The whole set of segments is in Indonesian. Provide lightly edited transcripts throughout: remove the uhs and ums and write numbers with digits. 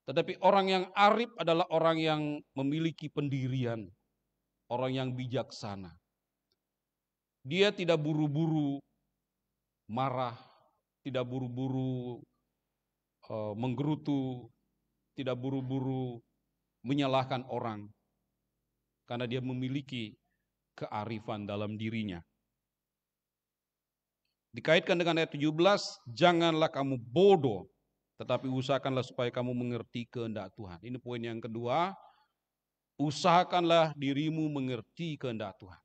Tetapi orang yang arif adalah orang yang memiliki pendirian, orang yang bijaksana. Dia tidak buru-buru marah, tidak buru-buru menggerutu, tidak buru-buru menyalahkan orang, karena dia memiliki kearifan dalam dirinya. Dikaitkan dengan ayat 17, janganlah kamu bodoh, tetapi usahakanlah supaya kamu mengerti kehendak Tuhan. Ini poin yang kedua, usahakanlah dirimu mengerti kehendak Tuhan.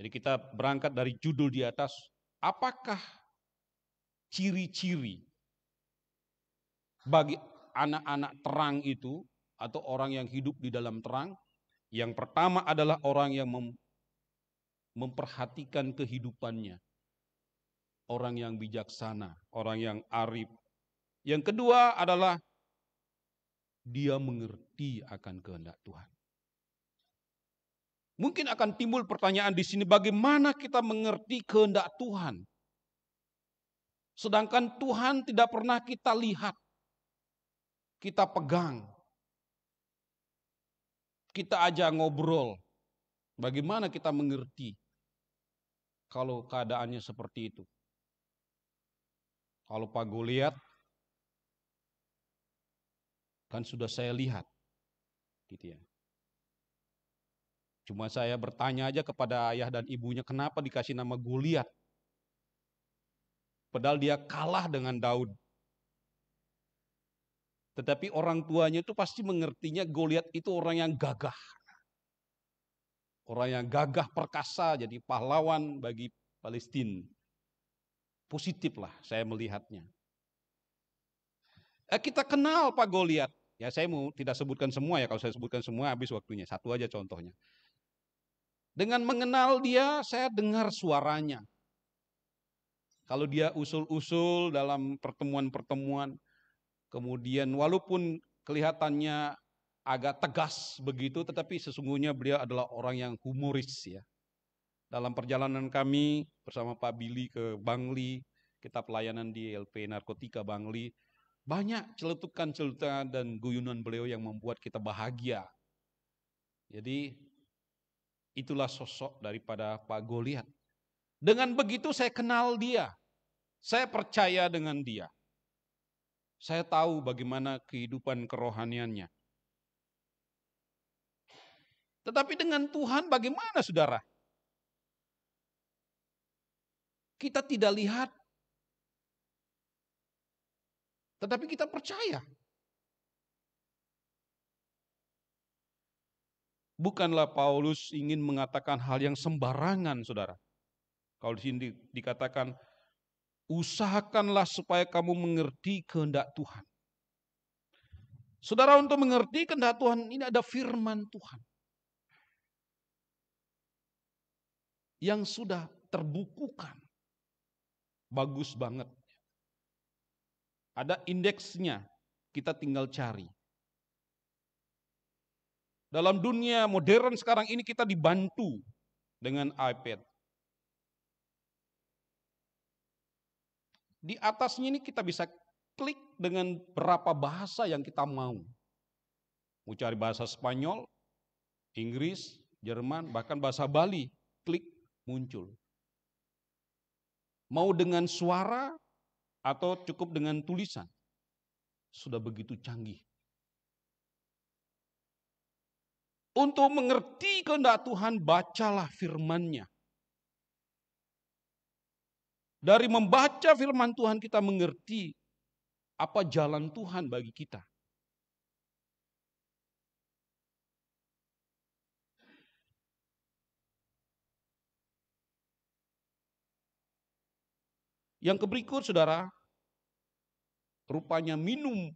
Jadi kita berangkat dari judul di atas, apakah ciri-ciri bagi anak-anak terang itu atau orang yang hidup di dalam terang? Yang pertama adalah orang yang memperhatikan kehidupannya. Orang yang bijaksana, orang yang arif. Yang kedua adalah dia mengerti akan kehendak Tuhan. Mungkin akan timbul pertanyaan di sini, bagaimana kita mengerti kehendak Tuhan? Sedangkan Tuhan tidak pernah kita lihat, kita pegang, kita aja ngobrol. Bagaimana kita mengerti kalau keadaannya seperti itu? Kalau Pak Goliat, kan sudah saya lihat, gitu ya. Cuma saya bertanya aja kepada ayah dan ibunya, kenapa dikasih nama Goliat? Padahal dia kalah dengan Daud. Tetapi orang tuanya itu pasti mengertinya Goliat itu orang yang gagah. Orang yang gagah perkasa, jadi pahlawan bagi Palestina. Positif lah saya melihatnya. Kita kenal Pak Goliat. Ya saya mau tidak sebutkan semua ya, kalau saya sebutkan semua habis waktunya. Satu aja contohnya. Dengan mengenal dia, saya dengar suaranya. Kalau dia usul-usul dalam pertemuan-pertemuan, kemudian walaupun kelihatannya agak tegas begitu, tetapi sesungguhnya beliau adalah orang yang humoris ya. Dalam perjalanan kami bersama Pak Billy ke Bangli, kita pelayanan di LP Narkotika Bangli, banyak celetukan-celetukan dan guyunan beliau yang membuat kita bahagia. Jadi itulah sosok daripada Pak Goliat. Dengan begitu saya kenal dia. Saya percaya dengan dia. Saya tahu bagaimana kehidupan kerohaniannya. Tetapi dengan Tuhan bagaimana saudara? Kita tidak lihat, tetapi kita percaya. Bukanlah Paulus ingin mengatakan hal yang sembarangan, saudara. Kalau di sini dikatakan, usahakanlah supaya kamu mengerti kehendak Tuhan. Saudara, untuk mengerti kehendak Tuhan ini ada firman Tuhan yang sudah terbukukan. Bagus banget. Ada indeksnya, kita tinggal cari. Dalam dunia modern sekarang ini kita dibantu dengan iPad. Di atasnya ini kita bisa klik dengan berapa bahasa yang kita mau. Mau cari bahasa Spanyol, Inggris, Jerman, bahkan bahasa Bali, klik muncul. Mau dengan suara atau cukup dengan tulisan. Sudah begitu canggih. Untuk mengerti kehendak Tuhan, bacalah firman-Nya. Dari membaca firman Tuhan kita mengerti apa jalan Tuhan bagi kita. Yang berikut saudara, rupanya minum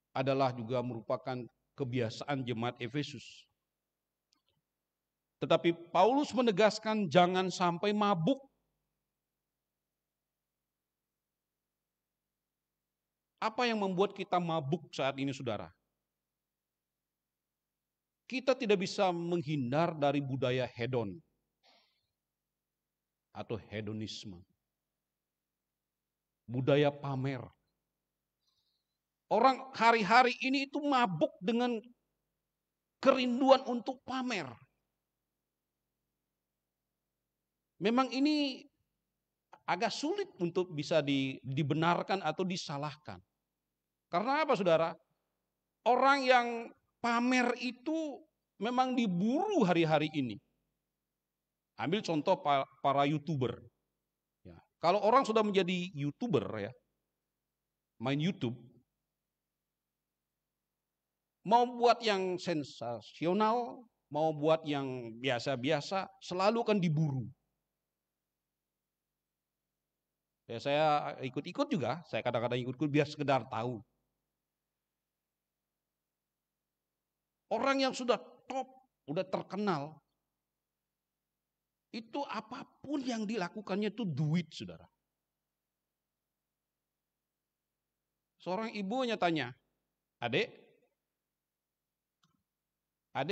adalah juga merupakan kebiasaan jemaat Efesus. Tetapi Paulus menegaskan jangan sampai mabuk. Apa yang membuat kita mabuk saat ini saudara? Kita tidak bisa menghindar dari budaya hedon atau hedonisme. Budaya pamer. Orang hari-hari ini itu mabuk dengan kerinduan untuk pamer. Memang ini agak sulit untuk bisa dibenarkan atau disalahkan. Karena apa saudara? Orang yang pamer itu memang diburu hari-hari ini. Ambil contoh para YouTuber. Ya. Kalau orang sudah menjadi YouTuber ya, main YouTube, mau buat yang sensasional, mau buat yang biasa-biasa, selalu akan diburu. Ya, saya ikut-ikut juga, saya kadang-kadang ikut-ikut biar sekedar tahu. Orang yang sudah top, udah terkenal, itu apapun yang dilakukannya itu duit, saudara. Seorang ibunya tanya, adik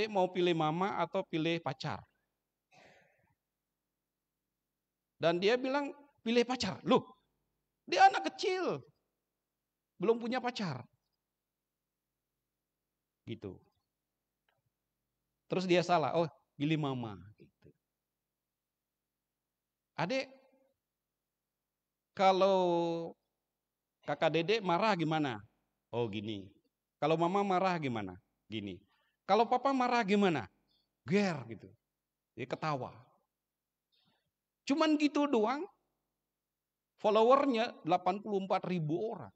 mau pilih mama atau pilih pacar? Dan dia bilang, pilih pacar. Loh, dia anak kecil, belum punya pacar. Gitu. Terus dia salah, oh pilih mama. Gitu. Adik, kalau kakak dedek marah gimana? Oh gini. Kalau mama marah gimana? Gini. Kalau papa marah gimana? Ger gitu. Dia ketawa. Cuman gitu doang. Followernya 84.000 orang.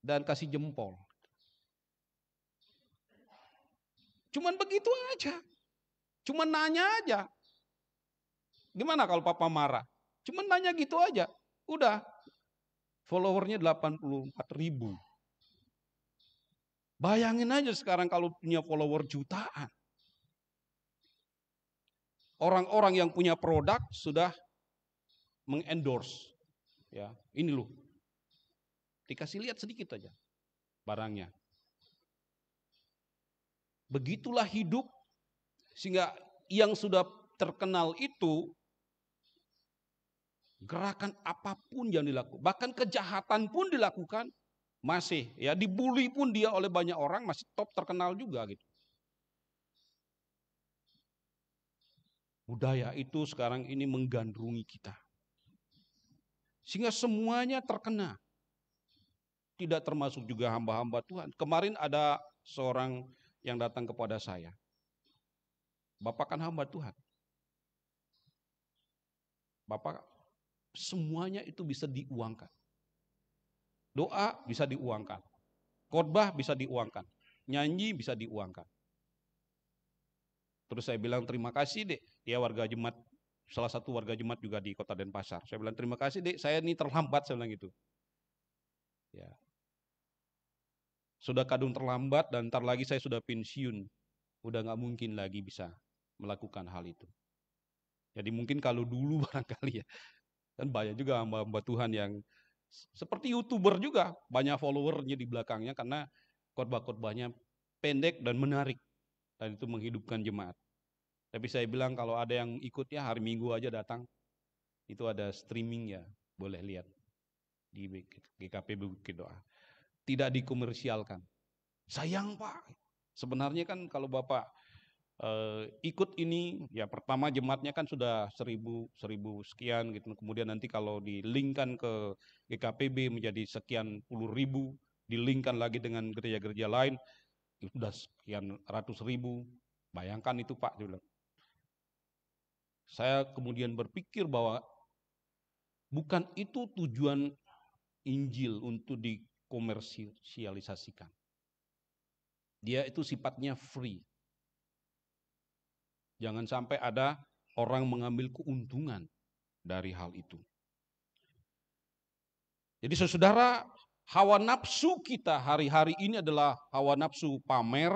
Dan kasih jempol. Cuman begitu aja. Cuman nanya aja. Gimana kalau papa marah? Cuman nanya gitu aja. Udah. Followernya 84.000. Bayangin aja sekarang kalau punya follower jutaan. Orang-orang yang punya produk sudah mengendorse. Ya, ini loh. Dikasih lihat sedikit aja barangnya. Begitulah hidup sehingga yang sudah terkenal itu gerakan apapun yang dilakukan, bahkan kejahatan pun dilakukan masih ya, dibully pun dia oleh banyak orang masih top terkenal juga gitu. Budaya itu sekarang ini menggandrungi kita. Sehingga semuanya terkena. Tidak termasuk juga hamba-hamba Tuhan. Kemarin ada seorang yang datang kepada saya. Bapak kan hamba Tuhan. Bapak semuanya itu bisa diuangkan. Doa bisa diuangkan. Khotbah bisa diuangkan. Nyanyi bisa diuangkan. Terus saya bilang terima kasih dek. Dia warga Jemaat, salah satu warga Jemaat juga di Kota Denpasar. Saya bilang terima kasih dek, saya ini terlambat, saya bilang gitu. Ya. Sudah kadung terlambat dan ntar lagi saya sudah pensiun. Udah gak mungkin lagi bisa melakukan hal itu. Jadi mungkin kalau dulu barangkali ya. Dan banyak juga hamba-hamba Tuhan yang seperti YouTuber juga. Banyak followernya di belakangnya karena khotbah-khotbahnya pendek dan menarik. Dan itu menghidupkan jemaat. Tapi saya bilang kalau ada yang ikut ya hari Minggu aja datang. Itu ada streaming ya. Boleh lihat di GKP Bukit Doa. Tidak dikomersialkan. Sayang Pak. Sebenarnya kan kalau Bapak ikut ini, ya pertama jemaatnya kan sudah 1000 sekian gitu. Kemudian nanti kalau dilinkkan ke GKPB menjadi sekian puluh ribu, dilinkkan lagi dengan gereja-gereja lain, itu sudah sekian ratus ribu. Bayangkan itu Pak, dia bilang. Saya kemudian berpikir bahwa bukan itu tujuan Injil untuk dikomersialisasikan. Dia itu sifatnya free. Jangan sampai ada orang mengambil keuntungan dari hal itu. Jadi saudara, hawa nafsu kita hari-hari ini adalah hawa nafsu pamer,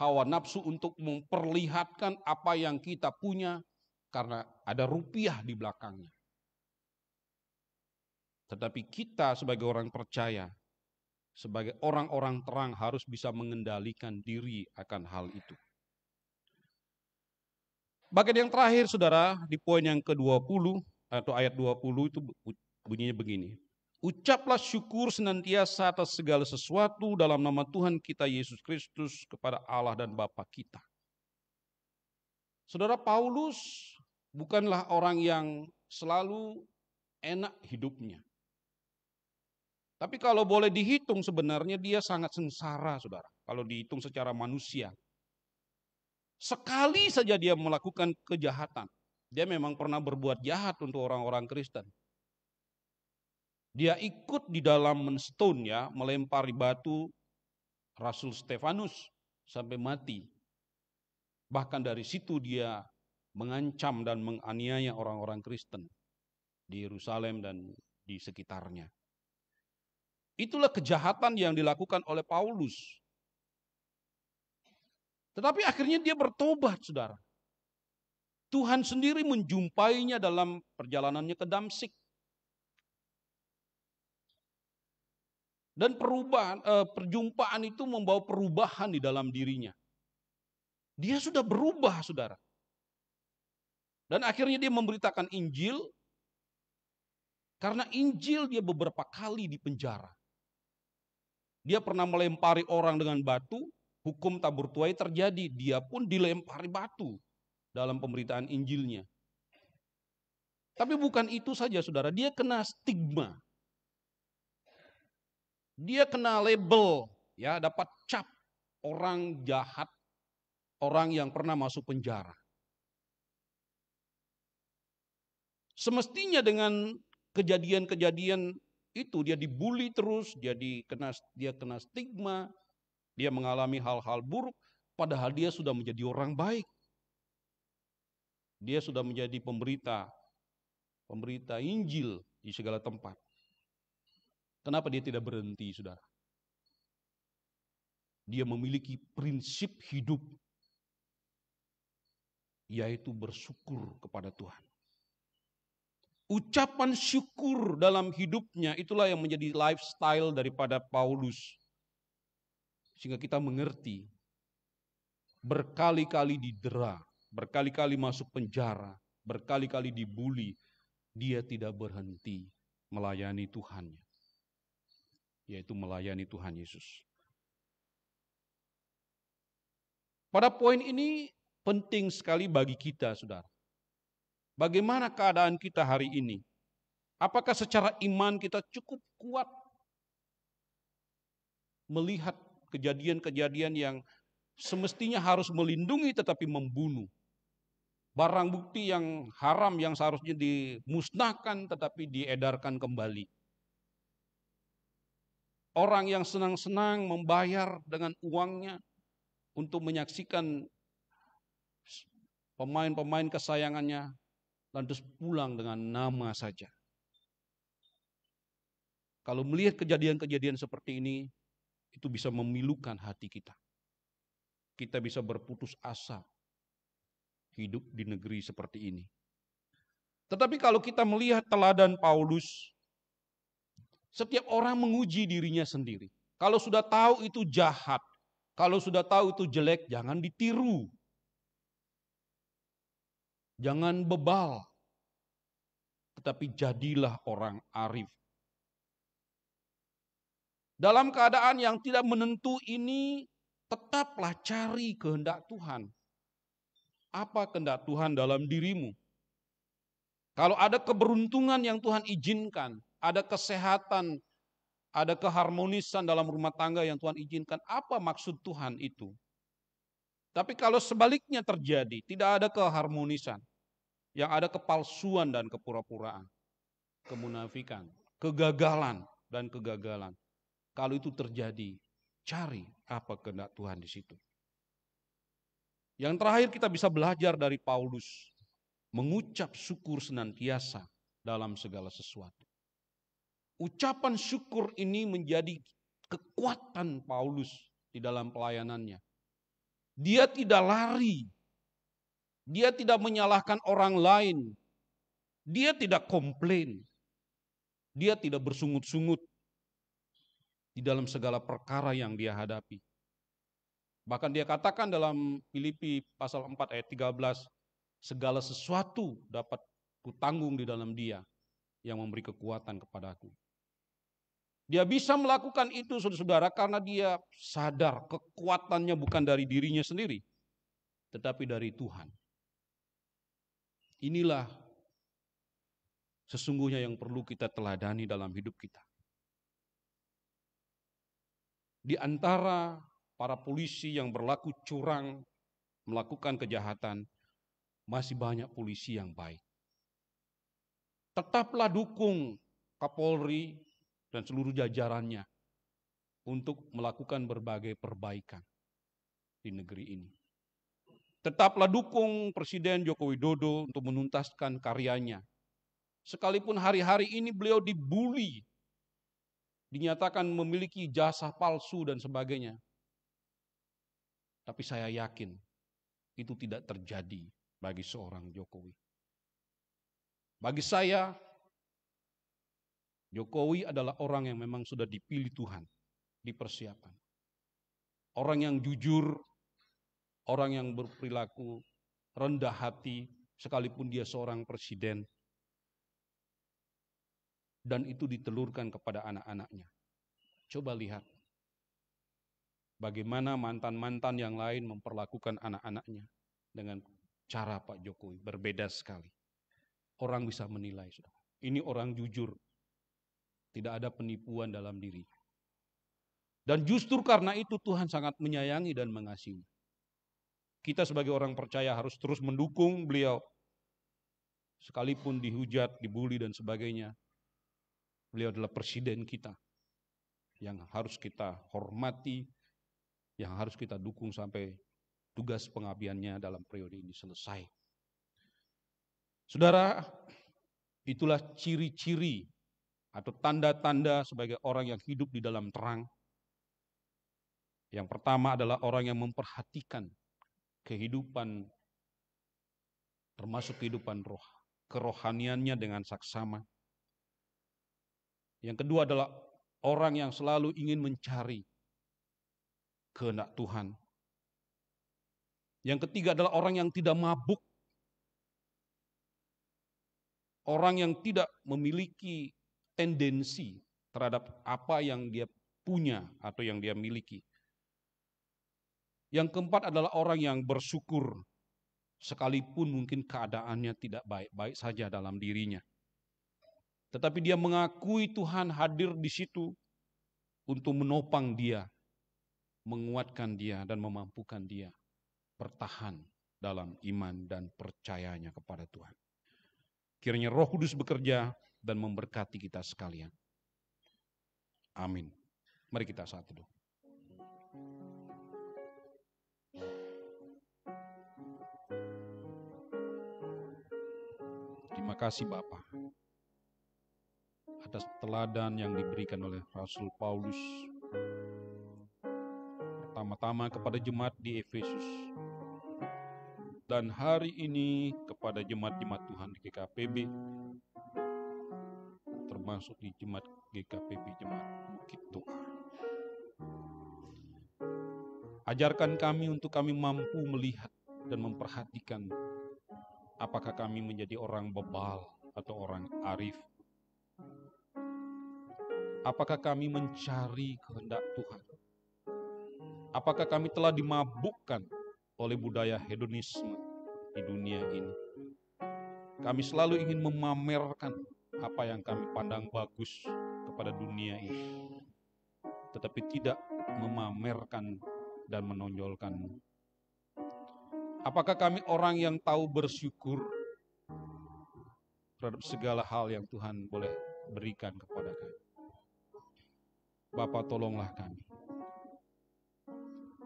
hawa nafsu untuk memperlihatkan apa yang kita punya karena ada rupiah di belakangnya. Tetapi kita sebagai orang percaya, sebagai orang-orang terang harus bisa mengendalikan diri akan hal itu. Bagian yang terakhir saudara, di poin yang ke-20 atau ayat 20 itu bunyinya begini. Ucaplah syukur senantiasa atas segala sesuatu dalam nama Tuhan kita Yesus Kristus kepada Allah dan Bapa kita. Saudara, Paulus bukanlah orang yang selalu enak hidupnya. Tapi kalau boleh dihitung sebenarnya dia sangat sengsara, saudara. Kalau dihitung secara manusia. Sekali saja dia melakukan kejahatan. Dia memang pernah berbuat jahat untuk orang-orang Kristen. Dia ikut di dalam menstone ya, melempari batu Rasul Stefanus sampai mati. Bahkan dari situ dia mengancam dan menganiaya orang-orang Kristen di Yerusalem dan di sekitarnya. Itulah kejahatan yang dilakukan oleh Paulus. Tetapi akhirnya dia bertobat, saudara. Tuhan sendiri menjumpainya dalam perjalanannya ke Damsyik. Dan perjumpaan itu membawa perubahan di dalam dirinya. Dia sudah berubah, saudara. Dan akhirnya dia memberitakan Injil. Karena Injil dia beberapa kali di penjara. Dia pernah melempari orang dengan batu. Hukum tabur tuai terjadi. Dia pun dilempari batu dalam pemberitaan Injilnya. Tapi bukan itu saja, saudara. Dia kena stigma. Dia kena label, ya, dapat cap orang jahat, orang yang pernah masuk penjara. Semestinya dengan kejadian-kejadian itu dia dibully terus, dia kena stigma, dia mengalami hal-hal buruk, padahal dia sudah menjadi orang baik. Dia sudah menjadi pemberita Injil di segala tempat. Kenapa dia tidak berhenti, saudara? Dia memiliki prinsip hidup, yaitu bersyukur kepada Tuhan. Ucapan syukur dalam hidupnya itulah yang menjadi lifestyle daripada Paulus. Sehingga kita mengerti, berkali-kali didera, berkali-kali masuk penjara, berkali-kali dibully, dia tidak berhenti melayani Tuhannya, yaitu melayani Tuhan Yesus. Pada poin ini penting sekali bagi kita, saudara. Bagaimana keadaan kita hari ini? Apakah secara iman kita cukup kuat melihat kejadian-kejadian yang semestinya harus melindungi tetapi membunuh? Barang bukti yang haram yang seharusnya dimusnahkan tetapi diedarkan kembali. Orang yang senang-senang membayar dengan uangnya untuk menyaksikan pemain-pemain kesayangannya, lantas pulang dengan nama saja. Kalau melihat kejadian-kejadian seperti ini, itu bisa memilukan hati kita. Kita bisa berputus asa hidup di negeri seperti ini. Tetapi kalau kita melihat teladan Paulus, setiap orang menguji dirinya sendiri. Kalau sudah tahu itu jahat, kalau sudah tahu itu jelek, jangan ditiru. Jangan bebal. Tetapi jadilah orang arif. Dalam keadaan yang tidak menentu ini, tetaplah cari kehendak Tuhan. Apa kehendak Tuhan dalam dirimu? Kalau ada keberuntungan yang Tuhan izinkan, ada kesehatan, ada keharmonisan dalam rumah tangga yang Tuhan izinkan, apa maksud Tuhan itu? Tapi kalau sebaliknya terjadi, tidak ada keharmonisan, yang ada kepalsuan dan kepura-puraan, kemunafikan, kegagalan dan kegagalan. Kalau itu terjadi, cari apa kehendak Tuhan di situ. Yang terakhir kita bisa belajar dari Paulus, mengucap syukur senantiasa dalam segala sesuatu. Ucapan syukur ini menjadi kekuatan Paulus di dalam pelayanannya. Dia tidak lari. Dia tidak menyalahkan orang lain. Dia tidak komplain. Dia tidak bersungut-sungut di dalam segala perkara yang dia hadapi. Bahkan dia katakan dalam Filipi pasal 4 ayat 13, segala sesuatu dapat kutanggung di dalam Dia yang memberi kekuatan kepadaku. Dia bisa melakukan itu, saudara-saudara, karena dia sadar kekuatannya bukan dari dirinya sendiri, tetapi dari Tuhan. Inilah sesungguhnya yang perlu kita teladani dalam hidup kita. Di antara para polisi yang berlaku curang, melakukan kejahatan, masih banyak polisi yang baik. Tetaplah dukung Kapolri dan seluruh jajarannya untuk melakukan berbagai perbaikan di negeri ini. Tetaplah dukung Presiden Joko Widodo untuk menuntaskan karyanya. Sekalipun hari-hari ini beliau dibully, dinyatakan memiliki jasa palsu dan sebagainya. Tapi saya yakin itu tidak terjadi bagi seorang Jokowi. Bagi saya, Jokowi adalah orang yang memang sudah dipilih Tuhan, dipersiapkan. Orang yang jujur, orang yang berperilaku rendah hati, sekalipun dia seorang presiden. Dan itu ditelurkan kepada anak-anaknya. Coba lihat bagaimana mantan-mantan yang lain memperlakukan anak-anaknya dengan cara Pak Jokowi, berbeda sekali. Orang bisa menilai, saudara. Ini orang jujur, tidak ada penipuan dalam diri. Dan justru karena itu Tuhan sangat menyayangi dan mengasihi. Kita sebagai orang percaya harus terus mendukung beliau. Sekalipun dihujat, dibully dan sebagainya. Beliau adalah presiden kita. Yang harus kita hormati, yang harus kita dukung sampai tugas pengabdiannya dalam periode ini selesai. Saudara, itulah ciri-ciri atau tanda-tanda sebagai orang yang hidup di dalam terang. Yang pertama adalah orang yang memperhatikan kehidupan, termasuk kehidupan roh, kerohaniannya dengan saksama. Yang kedua adalah orang yang selalu ingin mencari kehendak Tuhan. Yang ketiga adalah orang yang tidak mabuk. Orang yang tidak memiliki tendensi terhadap apa yang dia punya atau yang dia miliki. Yang keempat adalah orang yang bersyukur, sekalipun mungkin keadaannya tidak baik-baik saja dalam dirinya. Tetapi dia mengakui Tuhan hadir di situ untuk menopang dia, menguatkan dia, dan memampukan dia bertahan dalam iman dan percayanya kepada Tuhan. Kiranya Roh Kudus bekerja dan memberkati kita sekalian. Amin. Mari kita saat teduh. Terima kasih Bapa atas teladan yang diberikan oleh Rasul Paulus. Pertama-tama kepada jemaat di Efesus. Dan hari ini kepada jemaat-jemaat Tuhan di GKPB, termasuk di jemaat GKPB, jemaat Bukit Doa. Ajarkan kami untuk kami mampu melihat dan memperhatikan apakah kami menjadi orang bebal atau orang arif. Apakah kami mencari kehendak Tuhan? Apakah kami telah dimabukkan oleh budaya hedonisme di dunia ini? Kami selalu ingin memamerkan apa yang kami pandang bagus kepada dunia ini, tetapi tidak memamerkan dan menonjolkan. Apakah kami orang yang tahu bersyukur terhadap segala hal yang Tuhan boleh berikan kepada kami? Bapa, tolonglah kami.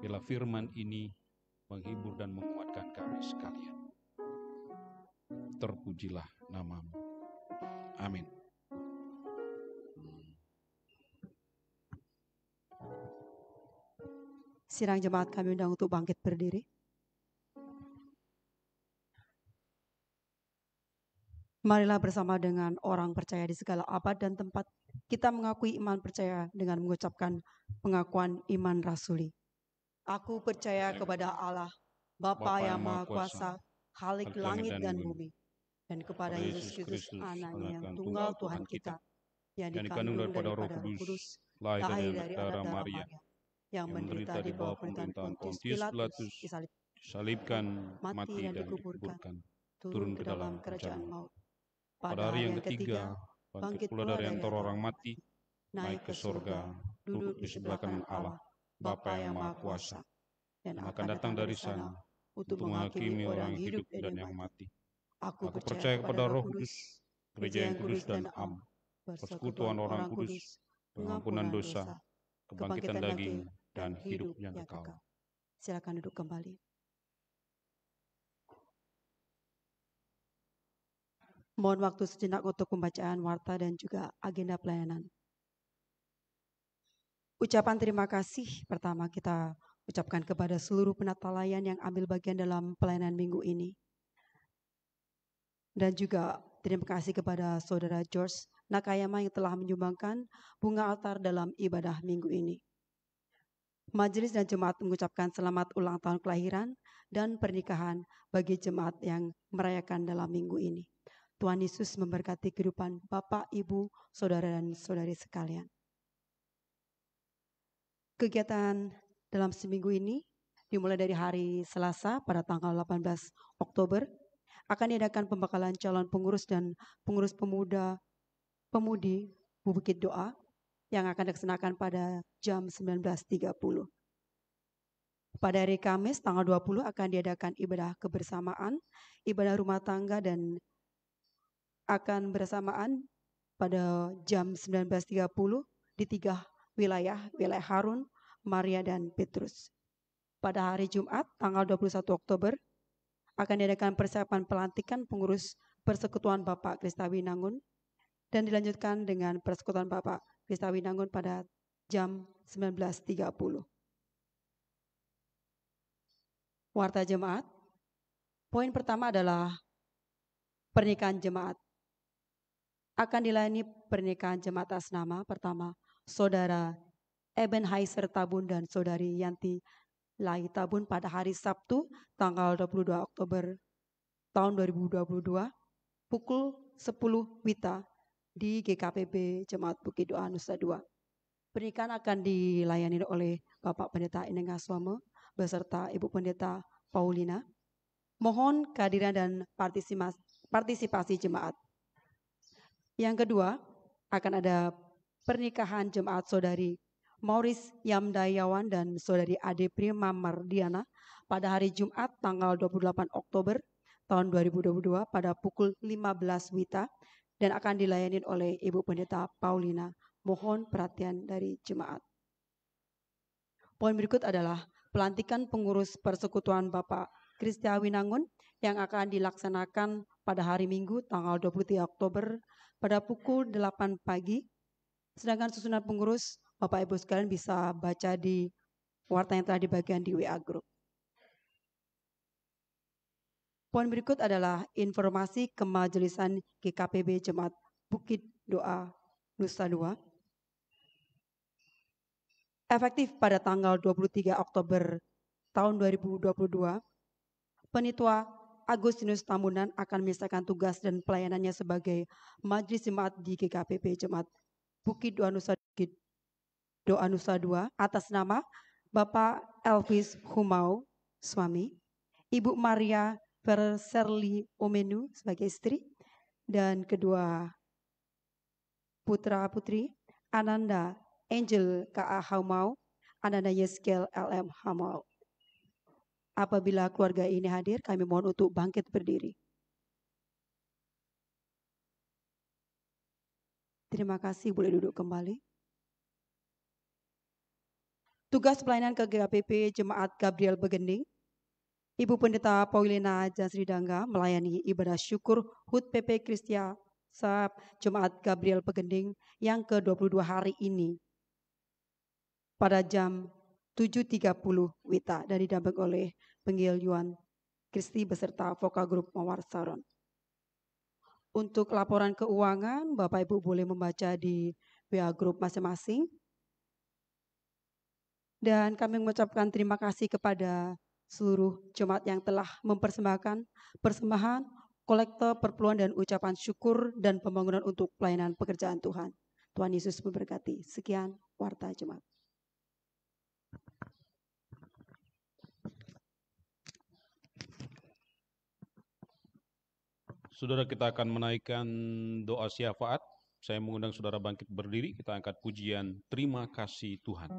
Bila firman ini menghibur dan menguatkan kami sekalian. Terpujilah nama-Mu. Amin. Sidang jemaat kami undang untuk bangkit berdiri. Marilah bersama dengan orang percaya di segala abad dan tempat kita mengakui iman percaya dengan mengucapkan pengakuan iman rasuli. Aku percaya kepada Allah, Bapa yang Maha Kuasa, Khalik langit dan bumi, dan kepada Yesus Kristus, anaknya yang tunggal Tuhan kita, yang yang dikandung daripada Roh Roh Kudus, Kudus, lahir lahir dari dari darah anak darah Maria, Maria, yang menderita di bawah pemerintahan Pontius Pilatus, disalibkan, mati dan dikuburkan, turun ke dalam kerajaan maut. Pada hari yang ketiga, bangkit pula dari antara orang mati, naik ke surga, duduk di sebelah kanan Allah, Bapa yang Maha Kuasa, dan akan datang dari sana untuk menghakimi orang hidup dan yang mati. Aku percaya kepada Roh Kudus, gereja yang kudus dan am, persekutuan orang kudus, pengampunan dosa, kebangkitan daging, dan hidup yang kekal. Silakan duduk kembali. Mohon waktu sejenak untuk pembacaan warta dan juga agenda pelayanan. Ucapan terima kasih pertama kita ucapkan kepada seluruh penatalayan yang ambil bagian dalam pelayanan minggu ini. Dan juga terima kasih kepada Saudara George Nakayama yang telah menyumbangkan bunga altar dalam ibadah minggu ini. Majelis dan jemaat mengucapkan selamat ulang tahun kelahiran dan pernikahan bagi jemaat yang merayakan dalam minggu ini. Tuhan Yesus memberkati kehidupan Bapak, Ibu, Saudara, dan Saudari sekalian. Kegiatan dalam seminggu ini dimulai dari hari Selasa pada tanggal 18 Oktober akan diadakan pembekalan calon pengurus dan pengurus pemudi Bukit Doa yang akan dilaksanakan pada jam 19.30. Pada hari Kamis tanggal 20 akan diadakan ibadah kebersamaan, ibadah rumah tangga dan akan bersamaan pada jam 19.30 di 3 wilayah Harun, Maria, dan Petrus. Pada hari Jumat tanggal 21 Oktober akan diadakan persiapan pelantikan pengurus Persekutuan Bapak Kristawinangun dan dilanjutkan dengan Persekutuan Bapak Kristawinangun pada jam 19.30. Warta jemaat. Poin pertama adalah pernikahan jemaat. Akan dilayani pernikahan jemaat atas nama pertama Saudara Ebenhaiser Tabun dan Saudari Yanti Lai Tabun pada hari Sabtu tanggal 22 Oktober tahun 2022 pukul 10 WITA di GKPB Jemaat Bukit Doa Nusa Dua. Pernikahan akan dilayani oleh Bapak Pendeta Ineng Aswame beserta Ibu Pendeta Paulina. Mohon kehadiran dan partisipasi jemaat. Yang kedua, akan ada pernikahan jemaat Saudari Maurice Yamdayawan dan Saudari Ade Prima Mardiana pada hari Jumat tanggal 28 Oktober tahun 2022 pada pukul 15 WITA dan akan dilayani oleh Ibu Pendeta Paulina. Mohon perhatian dari jemaat. Poin berikut adalah pelantikan pengurus Persekutuan Bapak Kristawinangun yang akan dilaksanakan pada hari Minggu tanggal 23 Oktober pada pukul 8 pagi. Sedangkan susunan pengurus Bapak Ibu sekalian bisa baca di warta yang telah dibagikan di WA Group. Poin berikut adalah informasi kemajelisan GKPB Jemaat Bukit Doa Nusa Dua. Efektif pada tanggal 23 Oktober tahun 2022, Penitua Agustinus Tambunan akan menyelesaikan tugas dan pelayanannya sebagai Majelis Jemaat di GKPB Jemaat Bukit Doa Nusa Dua atas nama Bapak Elvis Humau, suami, Ibu Maria Verserli Omenu sebagai istri, dan kedua putra-putri Ananda Angel K.A. Humau, Ananda Yeskel LM Humau. Apabila keluarga ini hadir, kami mohon untuk bangkit berdiri. Terima kasih, boleh duduk kembali. Tugas pelayanan ke GKPB Jemaat Gabriel Begending. Ibu Pendeta Paulina Jasridangga melayani ibadah syukur HUT PP Kristia Sahab Jemaat Gabriel Begending yang ke-22 hari ini pada jam 7.30 WITA dan didampingi oleh Penggil Yuan Kristi beserta Vokal Grup Mawar Saron. Untuk laporan keuangan, Bapak Ibu boleh membaca di WA Group masing-masing. Dan kami mengucapkan terima kasih kepada seluruh jemaat yang telah mempersembahkan persembahan, kolektor, perpuluhan, dan ucapan syukur dan pembangunan untuk pelayanan pekerjaan Tuhan. Tuhan Yesus memberkati. Sekian Warta Jemaat. Saudara, kita akan menaikkan doa syafaat. Saya mengundang saudara bangkit berdiri, kita angkat pujian Terima Kasih Tuhan.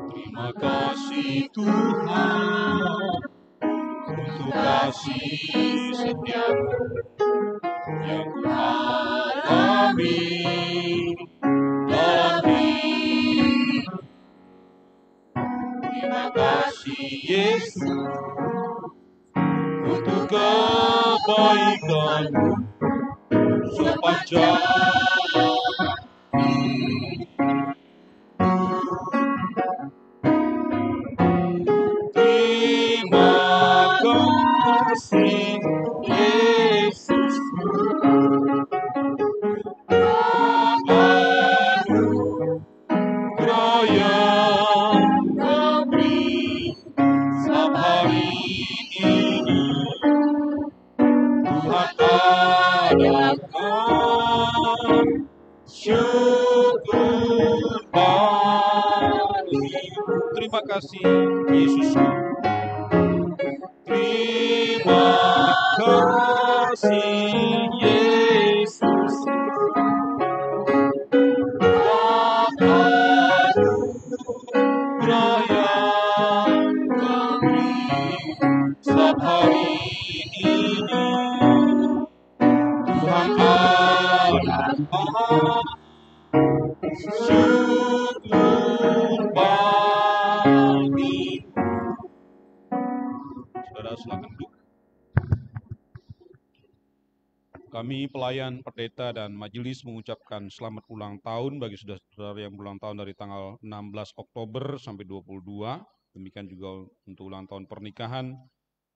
Terima kasih Tuhan untuk kasih setiamu yang Tuhan kami dalam hidup. Terima kasih Yesus untuk kebaikan-Mu sepanjang terima kasih Yesus yang kami hari ini Tuhan adakan syukur bagi. Terima kasih Yesus. Terima kasih Yesus. Yang kami hari ini Tuhan adakan syukur bagi. Saudara, silakan duduk. Kami pelayan pendeta dan majelis mengucapkan selamat ulang tahun bagi saudara-saudara yang berulang tahun dari tanggal 16 Oktober sampai 22. Demikian juga untuk ulang tahun pernikahan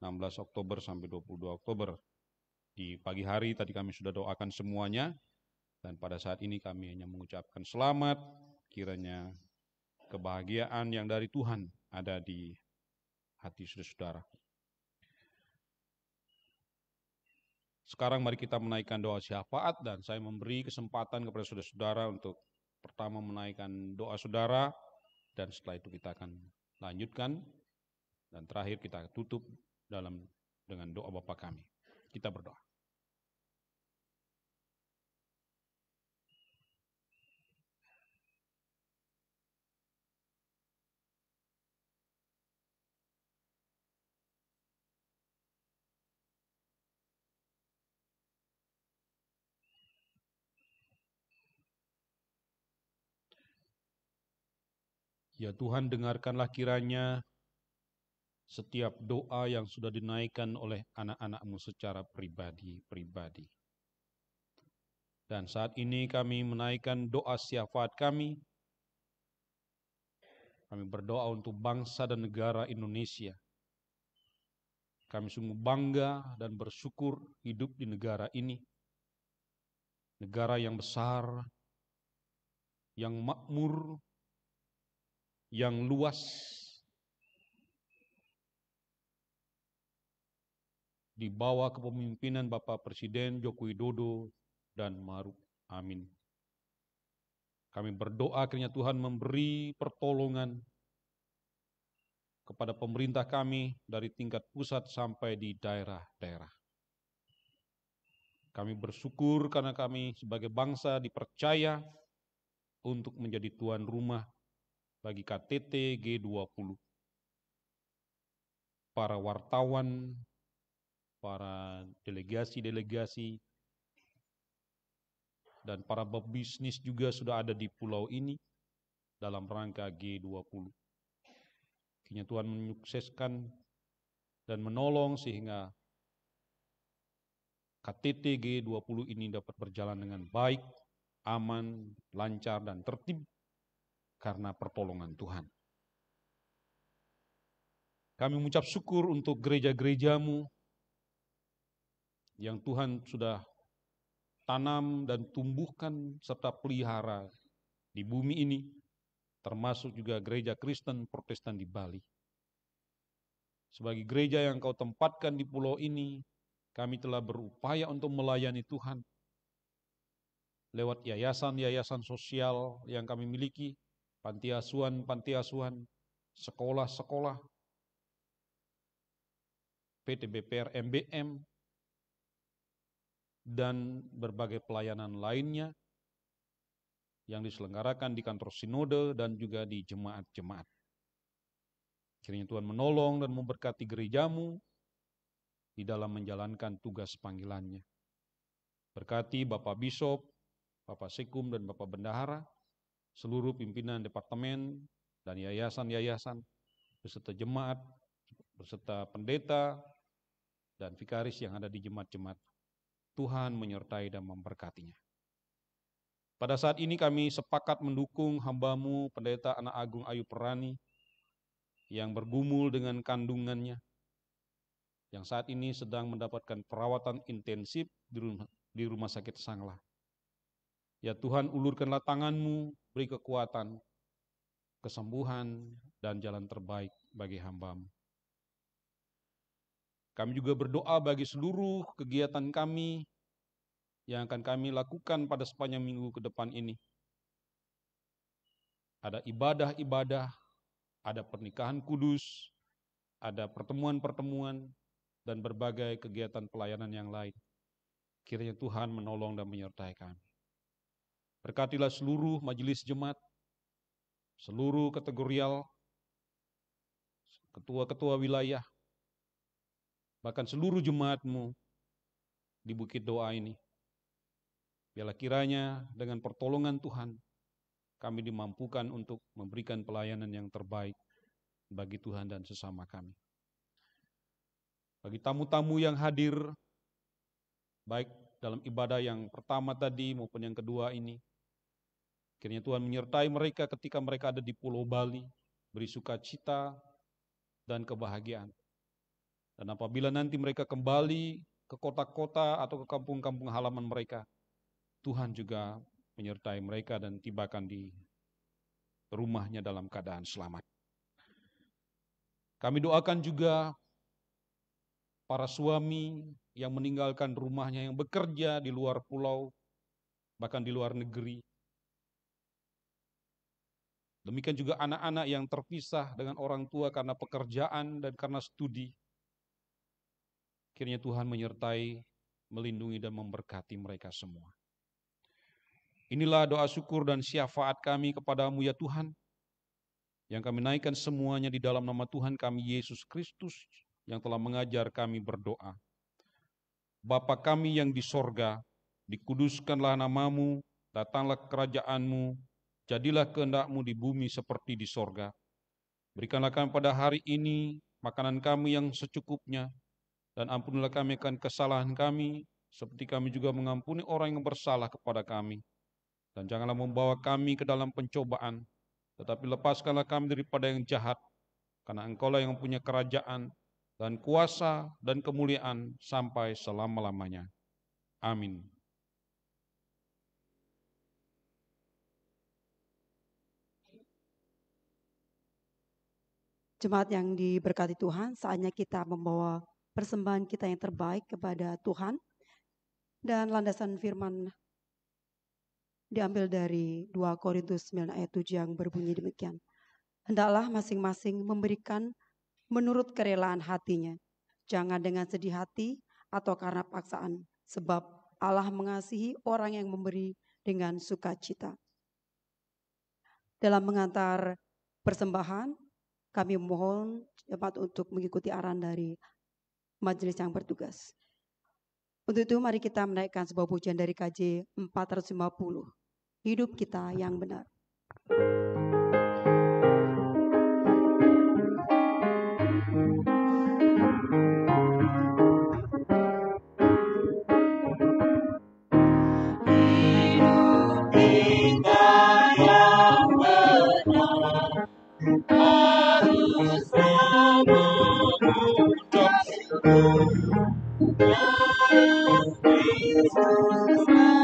16 Oktober sampai 22 Oktober. Di pagi hari tadi kami sudah doakan semuanya, dan pada saat ini kami hanya mengucapkan selamat, kiranya kebahagiaan yang dari Tuhan ada di hati saudara-saudara. Sekarang mari kita menaikkan doa syafaat, dan saya memberi kesempatan kepada saudara-saudara untuk pertama menaikkan doa saudara, dan setelah itu kita akan lanjutkan, dan terakhir kita tutup dengan doa Bapa kami. Kita berdoa. Ya Tuhan, dengarkanlah kiranya setiap doa yang sudah dinaikkan oleh anak-anak-Mu secara pribadi-pribadi. Dan saat ini kami menaikkan doa syafaat kami. Kami berdoa untuk bangsa dan negara Indonesia. Kami sungguh bangga dan bersyukur hidup di negara ini. Negara yang besar, yang makmur, yang luas, di bawah kepemimpinan Bapak Presiden Joko Widodo dan Ma'ruf Amin. Kami berdoa kiranya Tuhan memberi pertolongan kepada pemerintah kami dari tingkat pusat sampai di daerah-daerah. Kami bersyukur karena kami sebagai bangsa dipercaya untuk menjadi tuan rumah bagi KTT G20. Para wartawan, para delegasi-delegasi, dan para pebisnis juga sudah ada di pulau ini dalam rangka G20. Kiranya Tuhan menyukseskan dan menolong sehingga KTT G20 ini dapat berjalan dengan baik, aman, lancar, dan tertib karena pertolongan Tuhan. Kami mengucap syukur untuk gereja-gereja-Mu yang Tuhan sudah tanam dan tumbuhkan serta pelihara di bumi ini, termasuk juga gereja Kristen Protestan di Bali. Sebagai gereja yang Kau tempatkan di pulau ini, kami telah berupaya untuk melayani Tuhan lewat yayasan-yayasan sosial yang kami miliki, panti asuhan, sekolah-sekolah, PT BPR MBM, dan berbagai pelayanan lainnya yang diselenggarakan di kantor sinode dan juga di jemaat-jemaat. Kiranya Tuhan menolong dan memberkati gerejamu di dalam menjalankan tugas panggilannya. Berkati Bapak Bishop, Bapak Sekum, dan Bapak Bendahara, seluruh pimpinan departemen dan yayasan-yayasan, beserta jemaat, beserta pendeta, dan vikaris yang ada di jemaat-jemaat. Tuhan menyertai dan memberkatinya. Pada saat ini kami sepakat mendukung hamba-Mu Pendeta Anak Agung Ayu Perani yang bergumul dengan kandungannya, yang saat ini sedang mendapatkan perawatan intensif di rumah sakit Sanglah. Ya Tuhan, ulurkanlah tangan-Mu, beri kekuatan, kesembuhan, dan jalan terbaik bagi hamba-Mu. Kami juga berdoa bagi seluruh kegiatan kami yang akan kami lakukan pada sepanjang minggu ke depan ini. Ada ibadah-ibadah, ada pernikahan kudus, ada pertemuan-pertemuan, dan berbagai kegiatan pelayanan yang lain. Kiranya Tuhan menolong dan menyertai kami. Berkatilah seluruh majelis jemaat, seluruh kategorial, ketua-ketua wilayah, bahkan seluruh jemaat-Mu di Bukit Doa ini. Biarlah kiranya dengan pertolongan Tuhan, kami dimampukan untuk memberikan pelayanan yang terbaik bagi Tuhan dan sesama kami. Bagi tamu-tamu yang hadir, baik dalam ibadah yang pertama tadi maupun yang kedua ini, kiranya Tuhan menyertai mereka ketika mereka ada di Pulau Bali, beri sukacita dan kebahagiaan. Dan apabila nanti mereka kembali ke kota-kota atau ke kampung-kampung halaman mereka, Tuhan juga menyertai mereka dan tibakan di rumahnya dalam keadaan selamat. Kami doakan juga para suami yang meninggalkan rumahnya, yang bekerja di luar pulau, bahkan di luar negeri. Demikian juga anak-anak yang terpisah dengan orang tua karena pekerjaan dan karena studi. Kiranya Tuhan menyertai, melindungi, dan memberkati mereka semua. Inilah doa syukur dan syafaat kami kepadamu ya Tuhan, yang kami naikkan semuanya di dalam nama Tuhan kami Yesus Kristus, yang telah mengajar kami berdoa. Bapa kami yang di sorga, dikuduskanlah namamu, datanglah kerajaan-Mu, jadilah kehendak-Mu di bumi seperti di sorga. Berikanlah kami pada hari ini makanan kami yang secukupnya, dan ampunilah kami akan kesalahan kami, seperti kami juga mengampuni orang yang bersalah kepada kami. Dan janganlah membawa kami ke dalam pencobaan, tetapi lepaskanlah kami daripada yang jahat, karena Engkaulah yang punya kerajaan, dan kuasa, dan kemuliaan sampai selama-lamanya. Amin. Jemaat yang diberkati Tuhan, saatnya kita membawa persembahan kita yang terbaik kepada Tuhan. Dan landasan firman diambil dari 2 Korintus 9 ayat 7 yang berbunyi demikian. Hendaklah masing-masing memberikan menurut kerelaan hatinya, jangan dengan sedih hati atau karena paksaan, sebab Allah mengasihi orang yang memberi dengan sukacita. Dalam mengantar persembahan, kami mohon jemaat untuk mengikuti arahan dari majelis yang bertugas. Untuk itu mari kita menaikkan sebuah pujian dari KJ 450, Hidup Kita yang Benar. Yesus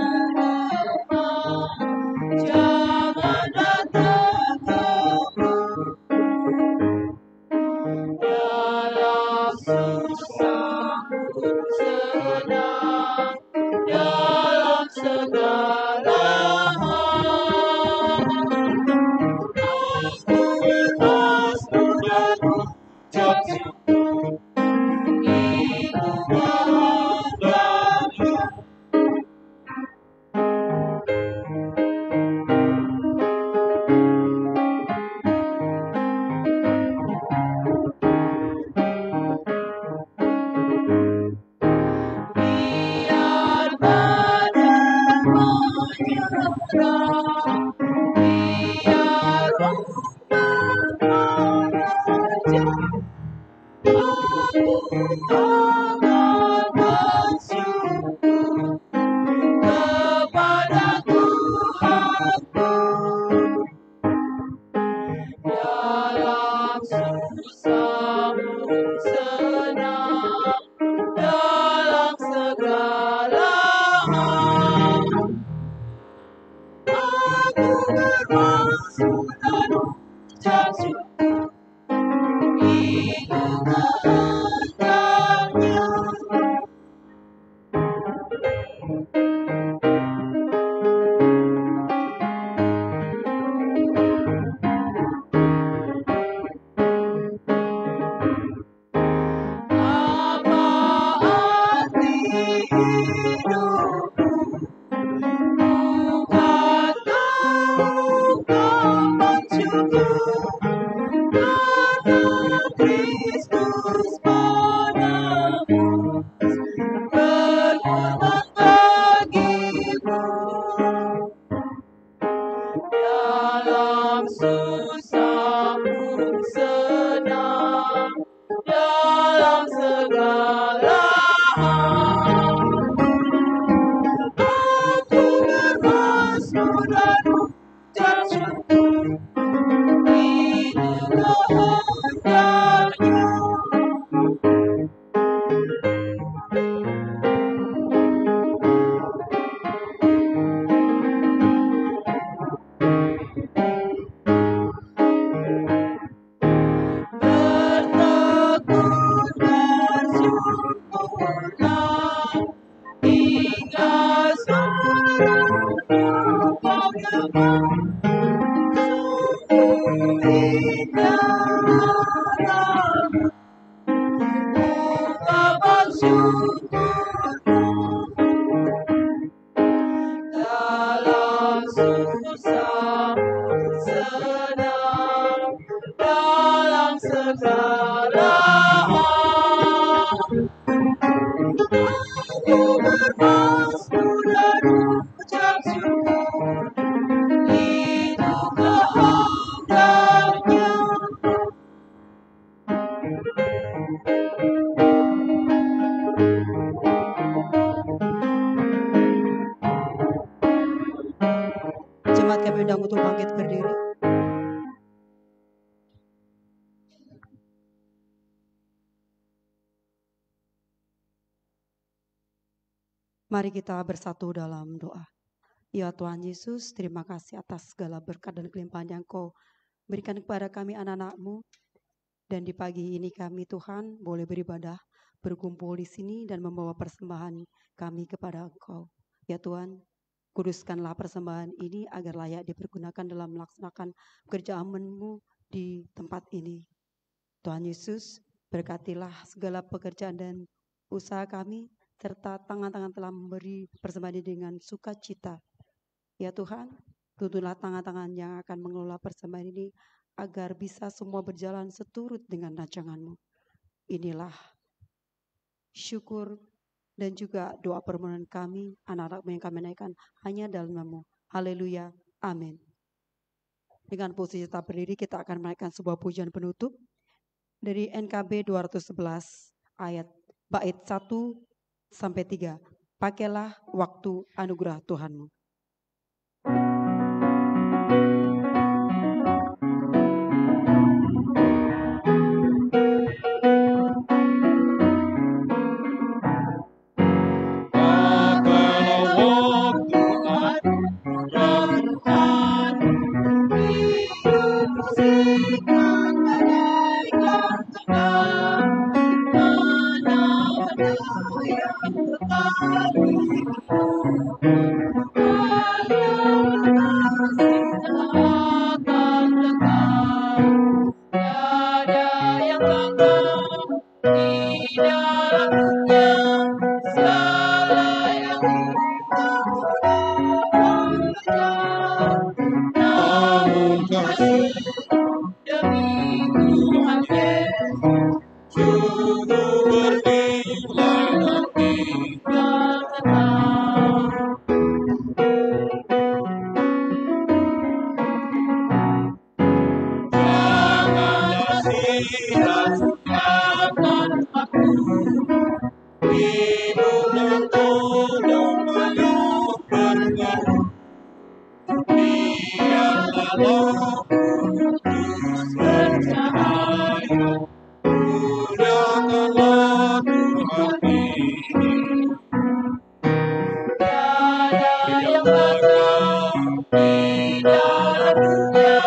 Jemaat kami undang untuk bangkit berdiri. Mari kita bersatu dalam doa. Ya Tuhan Yesus, terima kasih atas segala berkat dan kelimpahan yang Kau berikan kepada kami anak-anak-Mu. Dan di pagi ini kami Tuhan boleh beribadah, berkumpul di sini dan membawa persembahan kami kepada Engkau. Ya Tuhan, kuduskanlah persembahan ini agar layak dipergunakan dalam melaksanakan pekerjaan-Mu di tempat ini. Tuhan Yesus, berkatilah segala pekerjaan dan usaha kami, serta tangan-tangan telah memberi persembahan ini dengan sukacita. Ya Tuhan, tuntunlah tangan-tangan yang akan mengelola persembahan ini agar bisa semua berjalan seturut dengan rancangan-Mu. Inilah syukur dan juga doa permohonan kami, anak-anak-Mu yang kami naikkan hanya dalam nama-Mu. Haleluya. Amin. Dengan posisi tetap berdiri, kita akan menaikkan sebuah pujian penutup dari NKB 211 ayat bait 1-3. Pakailah waktu anugerah Tuhanmu. kalau kudus bercahaya, muliakanlah Tuhan ini. Tiada yang bakal di dalam dunia,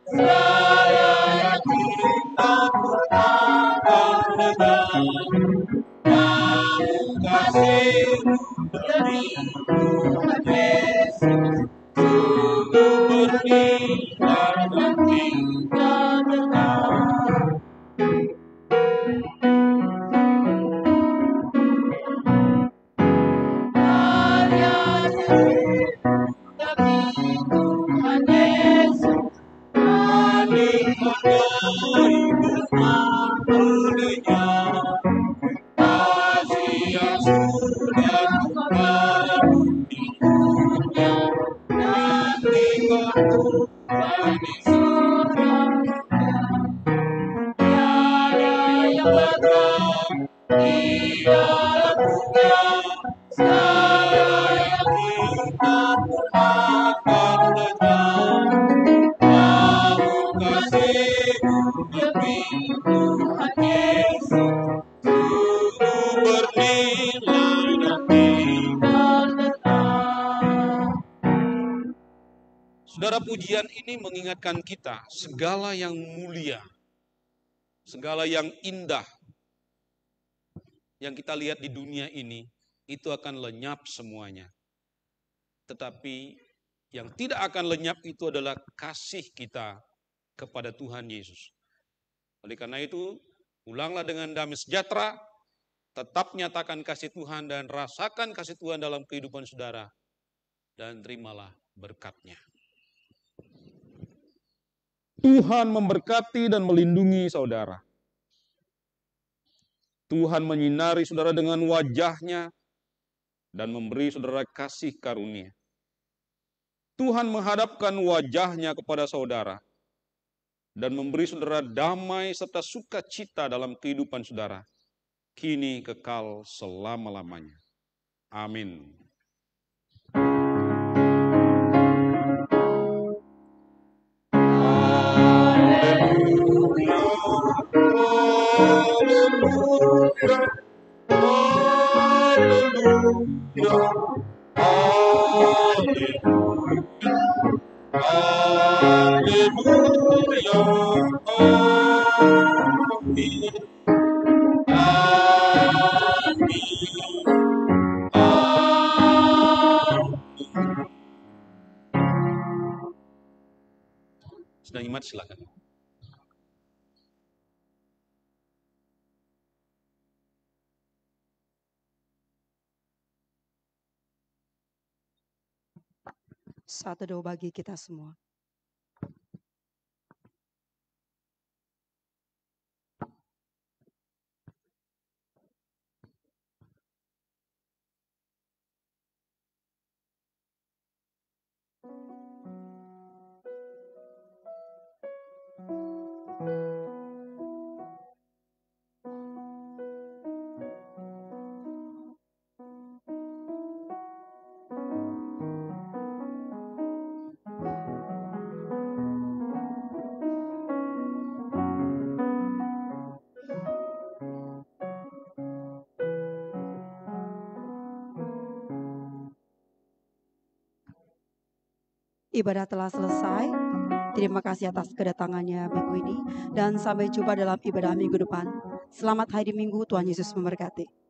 segala yang kita pun akan lenyap. Namun kasih-Mu demi Tuhan Yesus sungguh bernilai dan hingga kekal. Karya demi Tuhan Yesus, menikmati dengan mulia kasih yang sudah mengarungi dunia, nanti Tuhan di surga. Tiada yang bakal di dalam dunia, segala yang kita pun akan lenyap. Namun kasih-Mu demi Tuhan Yesus sungguh bernilai dan tinggal tetap. Saudara, pujian ini mengingatkan kita segala yang mulia, segala yang indah yang kita lihat di dunia ini, itu akan lenyap semuanya. Tetapi yang tidak akan lenyap itu adalah kasih kita kepada Tuhan Yesus. Oleh karena itu, pulanglah dengan damai sejahtera, tetap nyatakan kasih Tuhan dan rasakan kasih Tuhan dalam kehidupan saudara, dan terimalah berkat-Nya. Tuhan memberkati dan melindungi saudara. Tuhan menyinari saudara dengan wajah-Nya dan memberi saudara kasih karunia. Tuhan menghadapkan wajah-Nya kepada saudara dan memberi saudara damai serta sukacita dalam kehidupan saudara, kini kekal selama-lamanya. Amin. Sedang imat, silakan. Satu doa bagi kita semua. Ibadah telah selesai. Terima kasih atas kedatangannya minggu ini. Dan sampai jumpa dalam ibadah minggu depan. Selamat hari Minggu, Tuhan Yesus memberkati.